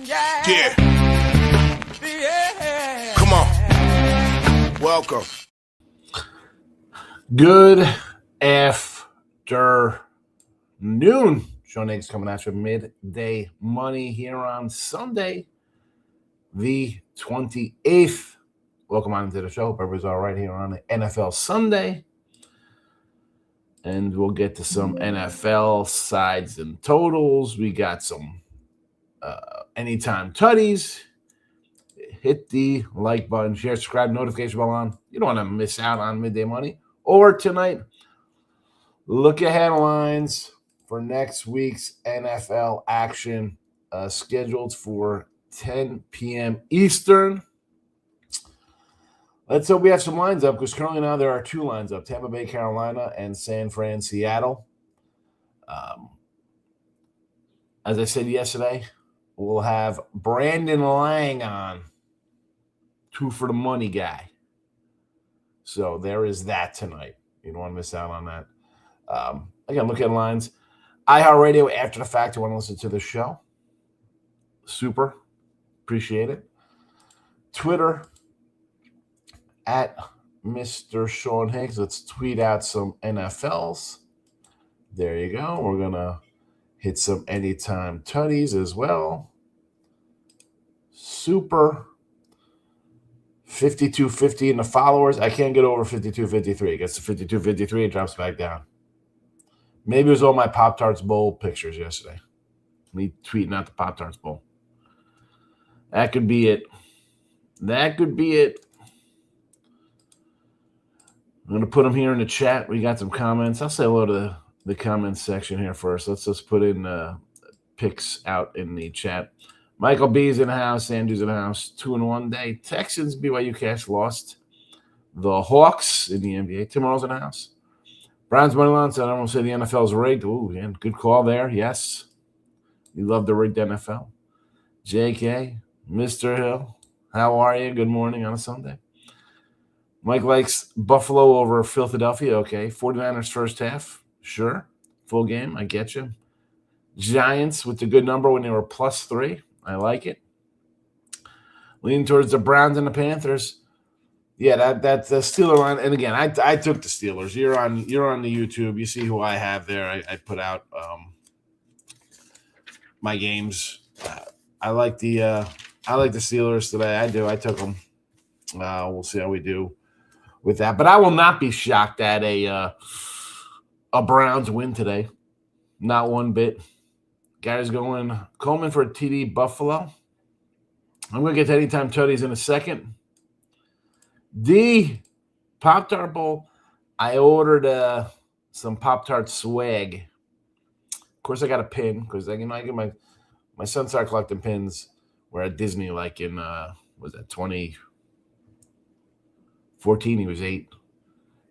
Yeah. Come on. Welcome. Good afternoon. Sean Higgs coming at you midday money here on Sunday, the 28th. Welcome on into the show. Hope everybody's all right here on the NFL Sunday. And we'll get to some NFL sides and totals. We got some anytime tutties. Hit the like button, share, subscribe, notification bell on. You don't want to miss out on midday money. Or tonight, look ahead lines for next week's NFL action scheduled for 10 p.m. Eastern. Let's hope we have some lines up because currently now there are two lines up, Tampa Bay, Carolina, and San Fran, Seattle. As I said yesterday, we'll have Brandon Lang on, 2 for the money guy. So there is that tonight. You don't want to miss out on that. Again, look at lines. iHeartRadio after the fact. You want to listen to the show? Super. Appreciate it. Twitter at Mr. Sean Higgs. Let's tweet out some NFLs. There you go. We're going to hit some anytime tutties as well. Super. 5250 in the followers. I can't get over 5253. It gets to 5253. It drops back down. Maybe it was all my Pop-Tarts Bowl pictures yesterday. Me tweeting out the Pop-Tarts Bowl. That could be it. That could be it. I'm going to put them here in the chat. We got some comments. I'll say hello to the comments section here first. Let's just put in picks out in the chat. Michael B's in the house. Andrew's in the house. 2-1 day. Texans, BYU Cash lost. The Hawks in the NBA. Tomorrow's in the house. Browns money line said, I don't say the NFL's rigged. Ooh, yeah, good call there. Yes. You love the rigged NFL. JK, Mr. Hill, how are you? Good morning on a Sunday. Mike likes Buffalo over Philadelphia. Okay. 49ers first half. Sure. Full game. I get you. Giants with the good number when they were +3. I like it. Leaning towards the Browns and the Panthers. Yeah, that's the Steeler line. And again, I took the Steelers. You're on the YouTube. You see who I have there. I put out my games. I like the Steelers today. I do. I took them. We'll see how we do with that. But I will not be shocked at a Browns win today. Not one bit. Guys going Coleman for a TD Buffalo. I'm going to get to anytime tutties in a second. The Pop-Tart Bowl, I ordered some Pop-Tart swag. Of course, I got a pin because I get my son started collecting pins. We're at Disney like in, 2014? He was 8.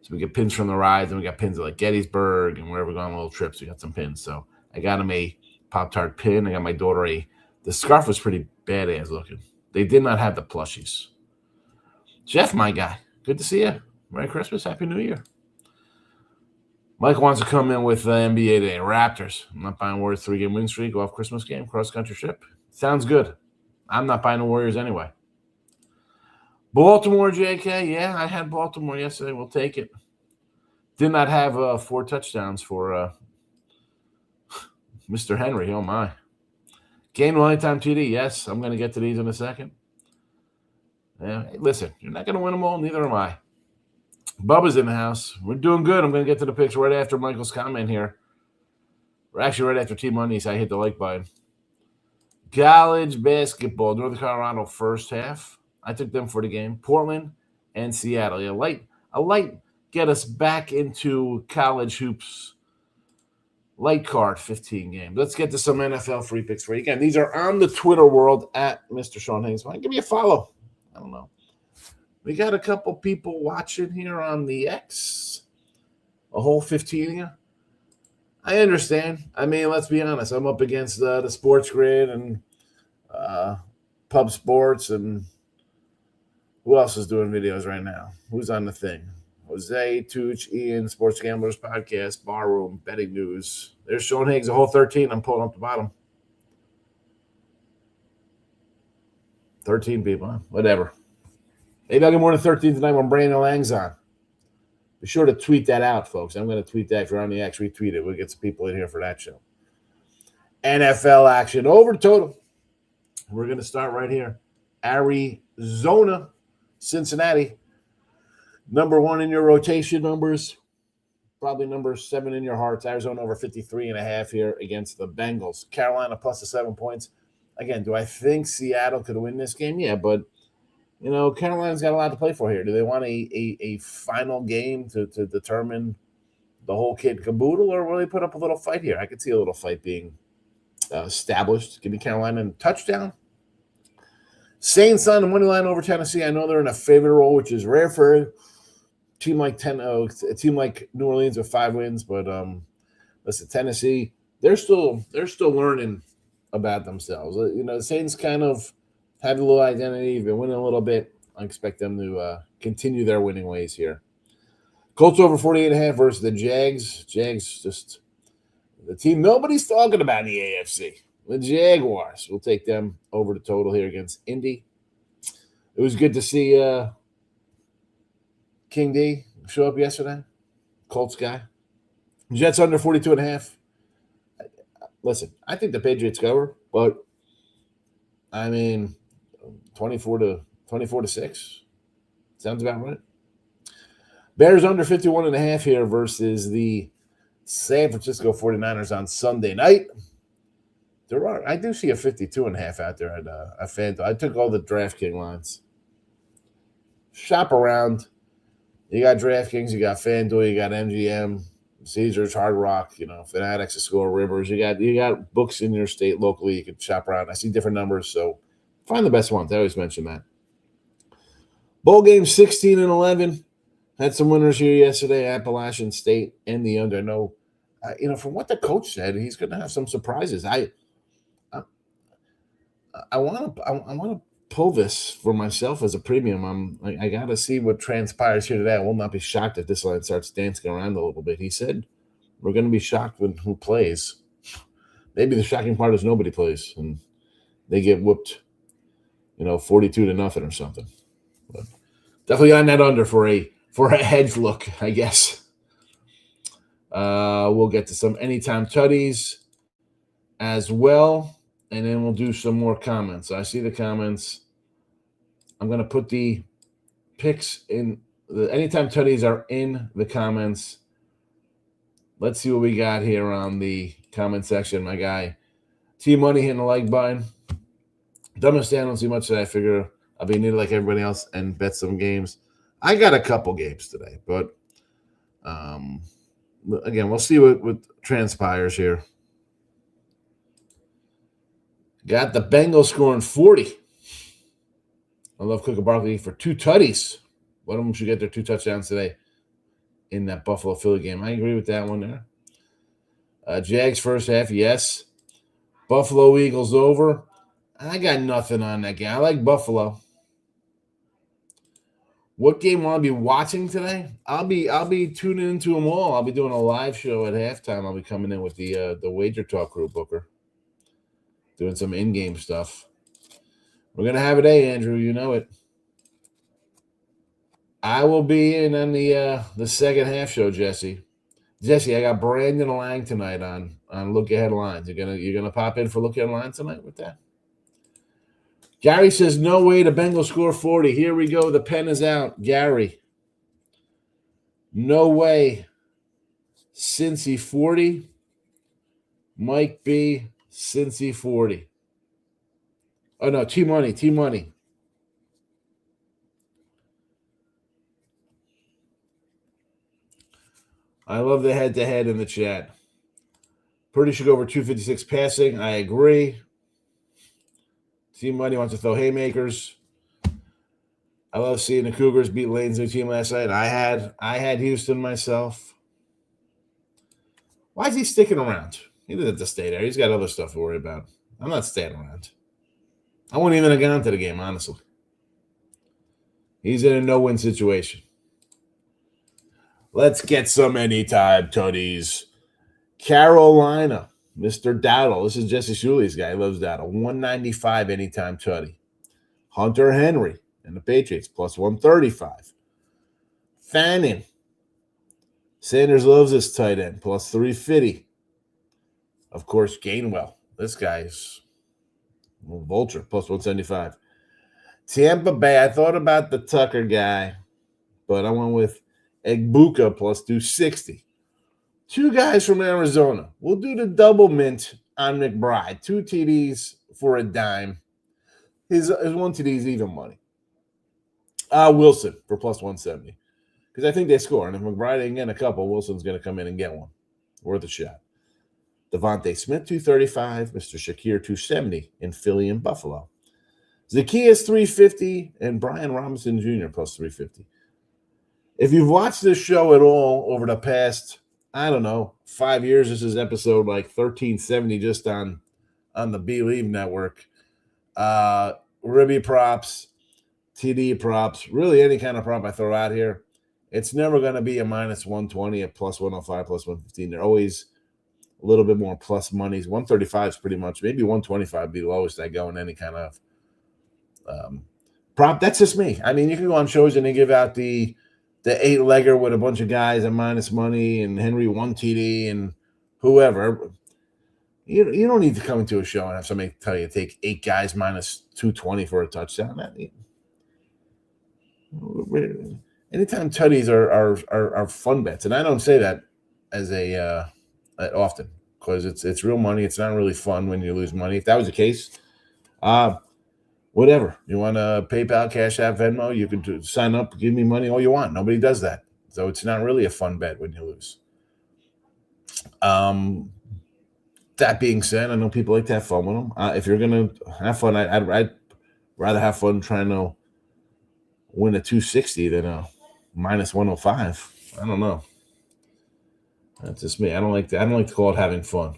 So we get pins from the rides, and we got pins at like Gettysburg and wherever we go on little trips. We got some pins. So I got him a Pop-Tart pin. I got my daughter the scarf was pretty badass looking. They did not have the plushies. Jeff, my guy, good to see you. Merry Christmas, Happy New Year. Mike wants to come in with NBA Day. Raptors. I'm not buying Warriors 3-game win streak off Christmas game, cross-country trip. Sounds good. I'm not buying the Warriors anyway. Baltimore, JK. Yeah, I had Baltimore yesterday. We'll take it. Did not have 4 touchdowns for Mr. Henry. Oh, my. Game one time TD. Yes, I'm going to get to these in a second. Yeah, hey, listen, you're not going to win them all. Neither am I. Bubba's in the house. We're doing good. I'm going to get to the picks right after Michael's comment here. We're actually right after Team Money, so I hit the like button. College basketball, Northern Colorado first half. I took them for the game. Portland and Seattle. Yeah, a light get us back into college hoops. Light card, 15 games. Let's get to some NFL free picks for you. Again, these are on the Twitter world at Mr. Sean Higgs. Give me a follow. I don't know. We got a couple people watching here on the X. A whole 15 of you. I understand. I mean, let's be honest. I'm up against the Sports Grid and Pub Sports and who else is doing videos right now? Who's on the thing? Jose, Tooch, Ian, Sports Gamblers Podcast, Barroom, Betting News. There's Sean Higgs, a whole 13. I'm pulling up the bottom. 13 people, huh? Whatever. Maybe I'll get more than 13 tonight when Brandon Lang's on. Be sure to tweet that out, folks. I'm going to tweet that. If you're on the X, retweet it. We'll get some people in here for that show. NFL action over total. We're going to start right here. Arizona, Cincinnati. Number 1 in your rotation numbers. Probably number 7 in your hearts. Arizona over 53.5 here against the Bengals. Carolina plus the 7 points. Again, do I think Seattle could win this game? Yeah, but Carolina's got a lot to play for here. Do they want a final game to determine the whole kit and caboodle, or will they put up a little fight here? I could see a little fight being established. Give me Carolina a touchdown. Saints on the money line over Tennessee. I know they're in a favorite role, which is rare for a team like a team like New Orleans with 5 wins. But listen, Tennessee, they're still learning about themselves. The Saints kind of have a little identity. They've been winning a little bit. I expect them to continue their winning ways here. Colts over 48.5 versus the Jags. Jags just the team nobody's talking about in the AFC. The Jaguars. We'll take them over the total here against Indy. It was good to see King D show up yesterday. Colts guy. Jets under 42.5. Listen, I think the Patriots cover, but I mean 24 to 6. Sounds about right. Bears under 51.5 here versus the San Francisco 49ers on Sunday night. I do see a 52.5 out there at FanDuel. I took all the DraftKings lines. Shop around. You got DraftKings, you got FanDuel, you got MGM, Caesars, Hard Rock, Fanatics, Score, Rivers. You got books in your state locally. You can shop around. I see different numbers, so find the best ones. I always mention that. Bowl game 16-11. Had some winners here yesterday. Appalachian State and the under. I know, from what the coach said, he's going to have some surprises. I want to pull this for myself as a premium. I got to see what transpires here today. I will not be shocked if this line starts dancing around a little bit. He said we're going to be shocked when who plays. Maybe the shocking part is nobody plays and they get whooped, 42-0 or something. But definitely on that under for a hedge look, I guess. We'll get to some anytime tutties as well, and then we'll do some more comments. So I see the comments. I'm going to put the picks in. The anytime tutties are in the comments. Let's see what we got here on the comment section, my guy. T-Money hitting the like button. Dumbest down, don't see much that I figure I'll be needed like everybody else and bet some games. I got a couple games today, but again, we'll see what transpires here. Got the Bengals scoring 40. I love Cooker Barkley for 2 tutties. One of them should get their 2 touchdowns today in that Buffalo-Philly game. I agree with that one there. Jags first half, yes. Buffalo Eagles over. I got nothing on that game. I like Buffalo. What game will I be watching today? I'll be tuning into them all. I'll be doing a live show at halftime. I'll be coming in with the Wager Talk crew, Booker. Doing some in-game stuff. We're going to have a day, Andrew. You know it. I will be in on the second half show, Jesse. Jesse, I got Brandon Lang tonight on Look Ahead Lines. You're gonna pop in for Look Ahead Lines tonight with that? Gary says, no way the Bengals score 40. Here we go. The pen is out. Gary. No way. Cincy 40. Mike B. Cincy 40. Oh, no. T-Money. I love the head-to-head in the chat. Purdy should go over 256 passing. I agree. Team Money wants to throw haymakers. I love seeing the Cougars beat Lane's new team last night. I had Houston myself. Why is he sticking around? He doesn't have to stay there. He's got other stuff to worry about. I'm not staying around. I wouldn't even have gone to the game, honestly. He's in a no-win situation. Let's get some anytime tutties. Carolina, Mr. Dowdle. This is Jesse Shuli's guy. He loves Dowdle. 195 anytime tutty. Hunter Henry and the Patriots, plus 135. Fannin. Sanders loves this tight end, plus 350. Of course, Gainwell. This guy's a vulture, plus 175. Tampa Bay, I thought about the Tucker guy, but I went with Egbuka, plus 260. Two guys from Arizona. We'll do the double mint on McBride. 2 TDs for a dime. His 1 TD is even money. Wilson for plus 170. Because I think they score. And if McBride ain't getting a couple, Wilson's going to come in and get one. Worth a shot. Devontae Smith, 235. Mr. Shakir, 270 in Philly and Buffalo. Zacchaeus, 350. And Brian Robinson Jr., plus 350. If you've watched this show at all over the past, 5 years, this is episode like 1370 just on the Believe Network. Ribby props, TD props, really any kind of prop I throw out here, it's never going to be a minus 120, a plus 105, plus 115. They're always a little bit more plus monies. 135 is pretty much, maybe 125 be the lowest I go in any kind of prop. That's just me. I mean, you can go on shows and they give out the 8-legger with a bunch of guys at minus money and Henry 1 TD and whoever. You don't need to come into a show and have somebody tell you to take 8 guys minus 220 for a touchdown. Anytime tutties are fun bets, and I don't say that as often because it's real money. It's not really fun when you lose money. If that was the case, whatever. You want to PayPal, Cash App, Venmo, you can sign up, give me money all you want. Nobody does that. So it's not really a fun bet when you lose. That being said, I know people like to have fun with them. If you're going to have fun, I'd rather have fun trying to win a 260 than a minus 105. I don't know. That's just me. I don't like to call it having fun.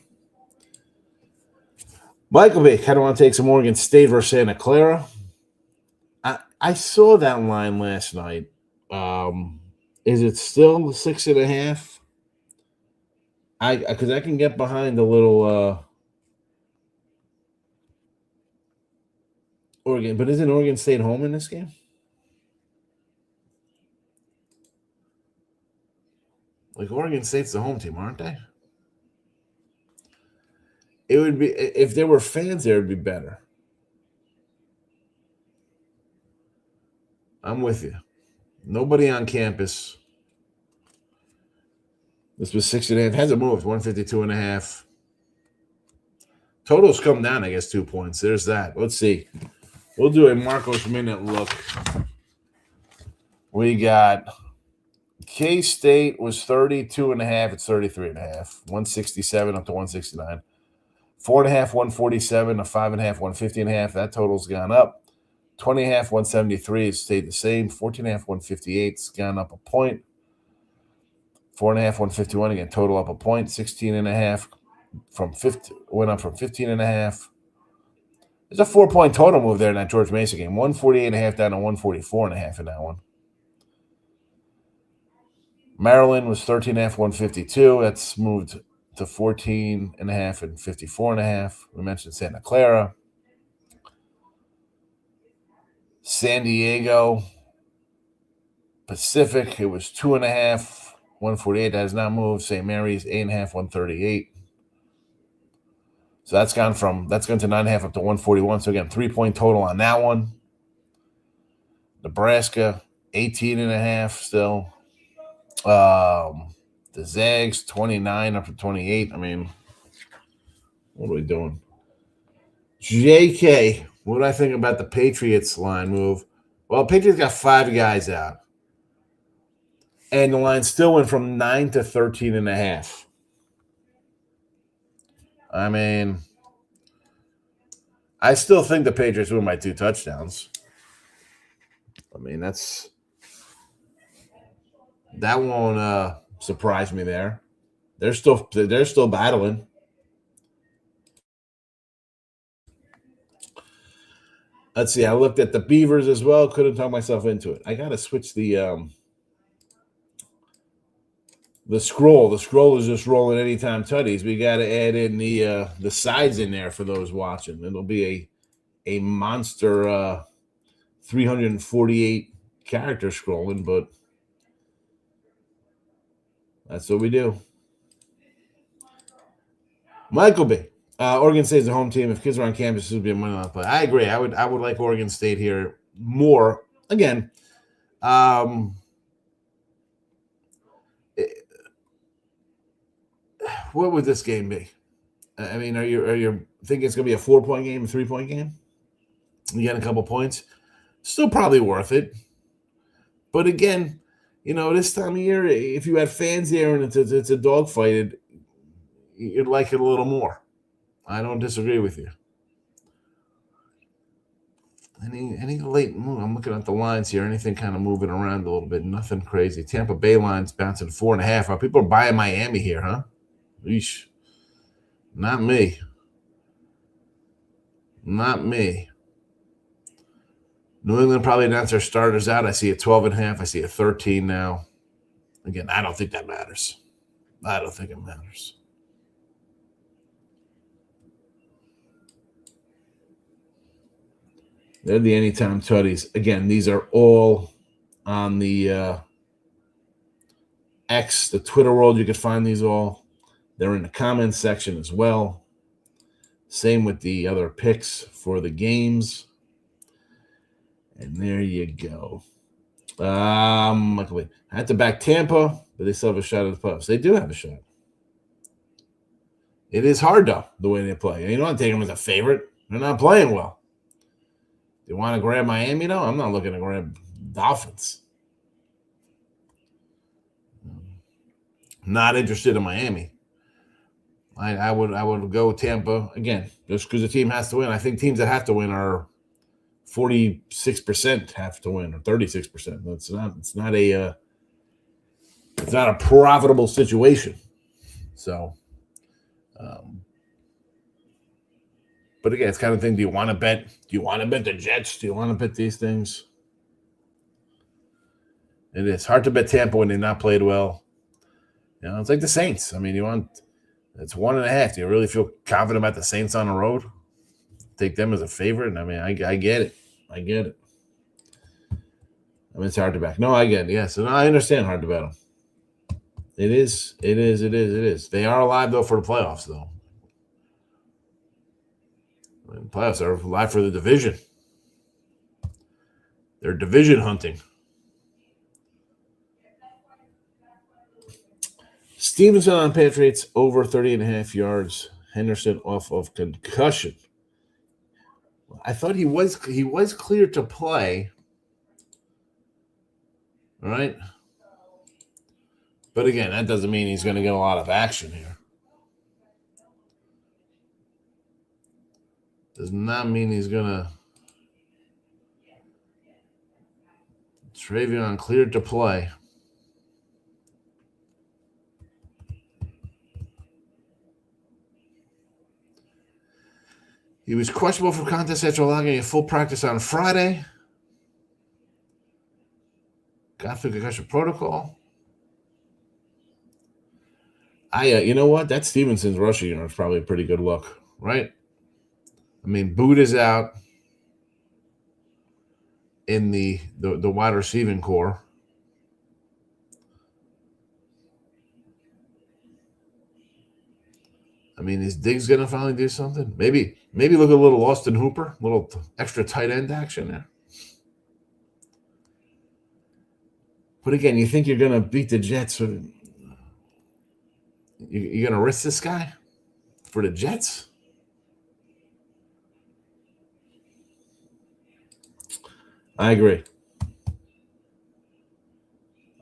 Michael B, kind of want to take some Oregon State versus Santa Clara. I saw that line last night. Is it still 6.5? Because I can get behind a little Oregon, but isn't Oregon State home in this game? Like Oregon State's the home team, aren't they? It would be if there were fans there, it'd be better. I'm with you. Nobody on campus. This was 6.5. Hasn't moved. 152.5. Totals come down, I guess, 2 points. There's that. Let's see. We'll do a Marcos minute look. We got K-State was 32.5. It's 33.5. 167 up to 169. 4.5, 147. A 5.5, 150.5. That total's gone up. 20.5, 173. It's stayed the same. 14.5, 158. It's gone up a point. 4.5, 151 again. Total up a point. 16.5 from 50 went up from 15.5. There's a 4-point total move there in that George Mason game. 148.5 down to 144.5 in that one. Maryland was 13.5, 152. That's moved to 14.5 and 54.5. We mentioned Santa Clara. San Diego Pacific, it was 2.5, 148. That has not moved. St. Mary's, 8.5, 138. So that's gone to 9.5 up to 141. So again, 3-point total on that one. Nebraska, 18.5 still. The Zags, 29 up to 28. I mean, what are we doing? JK, what do I think about the Patriots line move? Well, Patriots got 5 guys out. And the line still went from 9 to 13.5. I mean, I still think the Patriots win by 2 touchdowns. I mean, that won't surprise me there. They're still battling. Let's see. I looked at the Beavers as well. Couldn't talk myself into it. I got to switch the scroll. The scroll is just rolling anytime tutties. We got to add in the sides in there for those watching. It'll be a monster 348 characters scrolling, but that's what we do. Michael B. Oregon State's the home team. If kids are on campus, it would be a money line play. I agree. I would like Oregon State here more. Again, what would this game be? I mean, are you thinking it's going to be a 4-point game, a 3-point game? You get a couple points, still probably worth it. But again, this time of year, if you had fans there and it's a dogfight, you'd like it a little more. I don't disagree with you. Any late move? I'm looking at the lines here. Anything kind of moving around a little bit? Nothing crazy. Tampa Bay line's bouncing 4.5. People are buying Miami here, huh? Eesh. Not me. Not me. New England probably announced their starters out. I see a 12.5. I see a 13 now. Again, I don't think that matters. I don't think it matters. They're the anytime tutties. Again, these are all on the X, the Twitter world. You can find these all. They're in the comments section as well. Same with the other picks for the games. And there you go. I had to back Tampa, but they still have a shot at the playoffs. They do have a shot. It is hard, though, the way they play. You don't want to take them as a favorite. They're not playing well. Do you want to grab Miami, though? I'm not looking to grab Dolphins. Not interested in Miami. I would go Tampa again, just because the team has to win. I think teams that have to win are 46% have to win, or 36%. It's not a profitable situation. So, but again, it's kind of thing. Do you want to bet? Do you want to bet the Jets? Do you want to bet these things? It is hard to bet Tampa when they've not played well. It's like the Saints. I mean, it's 1.5. Do you really feel confident about the Saints on the road? Take them as a favorite? I mean, I get it. I get it. I mean, it's hard to back. No, I get it. Yeah, so I understand hard to bet them. It is. They are alive, though, for the playoffs, though. I mean, playoffs are alive for the division. They're division hunting. Stevenson on Patriots over 30.5 yards. Henderson off of concussion. I thought he was cleared to play. All right. But again, that doesn't mean he's going to get a lot of action here. Does not mean he's going to. Travion cleared to play. He was questionable for contest after allowing a full practice on Friday. Got through concussion protocol. You know what? That Stevenson's rushing yard is probably a pretty good look, right? I mean, Boot is out in the wide receiving core. I mean, is Diggs going to finally do something? Maybe look a little Austin Hooper, a little extra tight end action there. But again, you think you're going to beat the Jets? You're going to risk this guy for the Jets? I agree.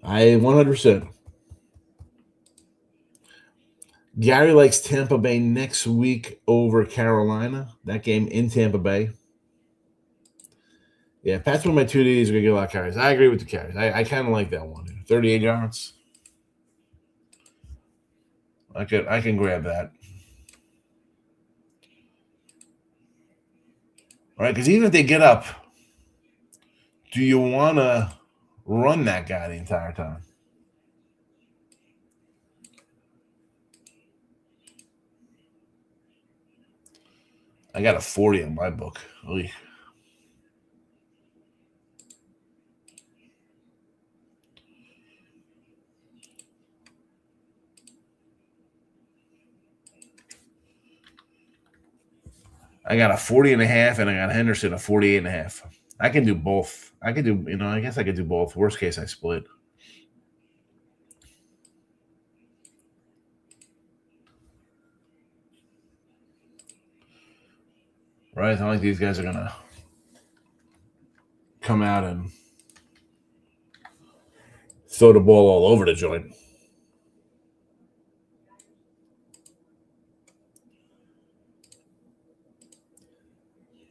I 100%. Gary likes Tampa Bay next week over Carolina. That game in Tampa Bay. Yeah, Pat's one of my 2 Ds are going to get a lot of carries. I agree with the carries. I kind of like that one. 38 yards. I can grab that. All right, because even if they get up, do you want to run that guy the entire time? I got a 40 in my book. Oy. I got a 40.5, and I got Henderson a 48.5. I can do both. I guess I could do both. Worst case, I split. Right? It's not like these guys are going to come out and throw the ball all over the joint.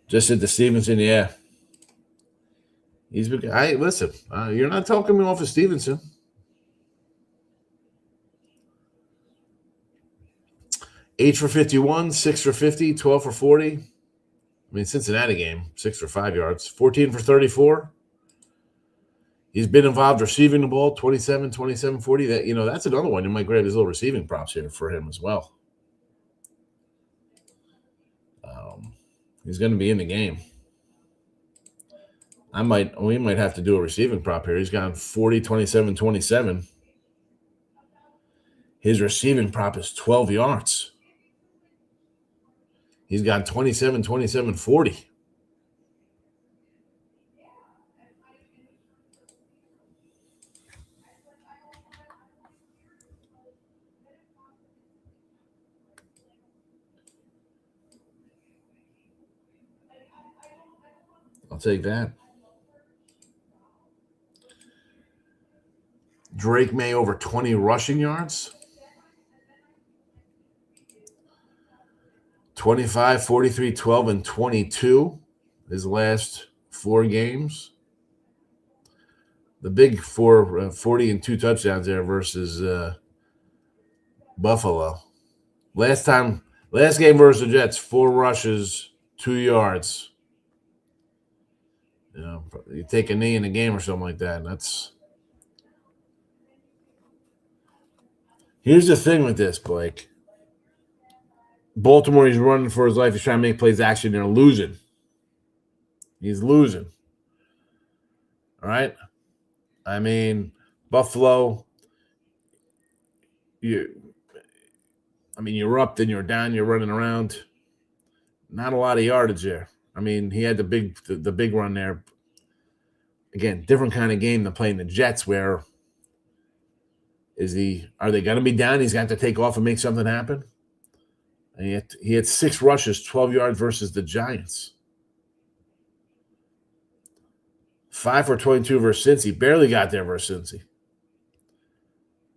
Just at the Stevenson, yeah. Listen, you're not talking me off of Stevenson. Eight for 51, 6 for 50, 12 for 40. I mean, Cincinnati game, 6 for 5 yards, 14 for 34. He's been involved receiving the ball, 27, 40. That's another one. You might grab his little receiving props here for him as well. He's going to be in the game. We might have to do a receiving prop here. He's gone 40, 27, 27. His receiving prop is 12 yards. He's got 27, 27, 40. I'll take that. Drake May over 20 rushing yards. 25, 43, 12, and 22. His last 4 games. The big 40 and 2 touchdowns there versus Buffalo. Last game versus the Jets, 4 rushes, 2 yards. You take a knee in a game or something like that. Here's the thing with this, Blake. Baltimore, he's running for his life. He's trying to make plays. Actually, they're losing. He's losing. All right? I mean, Buffalo, you're up, then you're down, you're running around. Not a lot of yardage there. I mean, he had the big run there. Again, different kind of game than playing the Jets, where are they going to be down? He's got to take off and make something happen. And he had 6 rushes, 12 yards versus the Giants. 5 for 22 versus Cincy. Barely got there versus Cincy.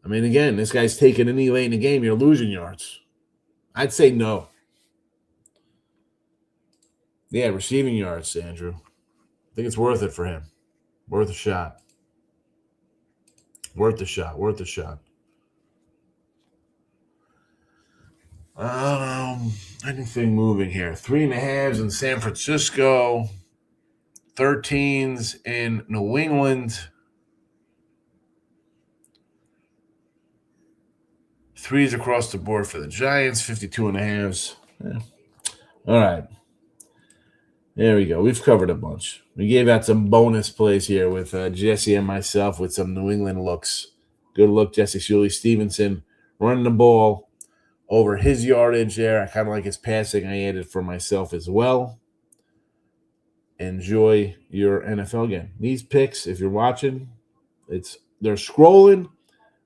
I mean, again, this guy's taking a knee late in the game. You're losing yards. I'd say no. Yeah, receiving yards, Andrew. I think it's worth it for him. Worth a shot. Worth a shot. Anything moving here? 3.5s in San Francisco. 13s in New England. 3s across the board for the Giants. 52.5s. Yeah. All right. There we go. We've covered a bunch. We gave out some bonus plays here with Jesse and myself with some New England looks. Good look, Jesse Shuley. Stevenson running the ball over his yardage there. I kind of like his passing. I added for myself as well. Enjoy your NFL game. These picks, if you're watching, they're scrolling.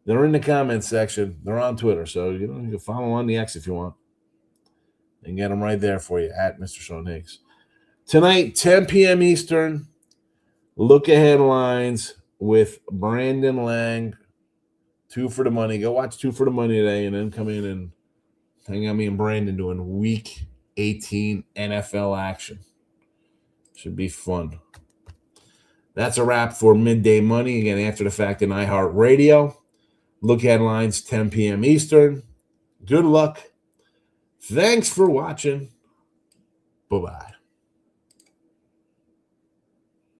They're in the comments section. They're on Twitter. So, you can follow on the X if you want. And get them right there for you at Mr. Sean Higgs. Tonight, 10 p.m. Eastern, look-ahead lines with Brandon Lang. 2 for the money. Go watch 2 for the money today and then come in and hang out me and Brandon doing Week 18 NFL action. Should be fun. That's a wrap for Midday Money. Again, after the fact in iHeartRadio. Look-ahead lines, 10 p.m. Eastern. Good luck. Thanks for watching. Bye-bye.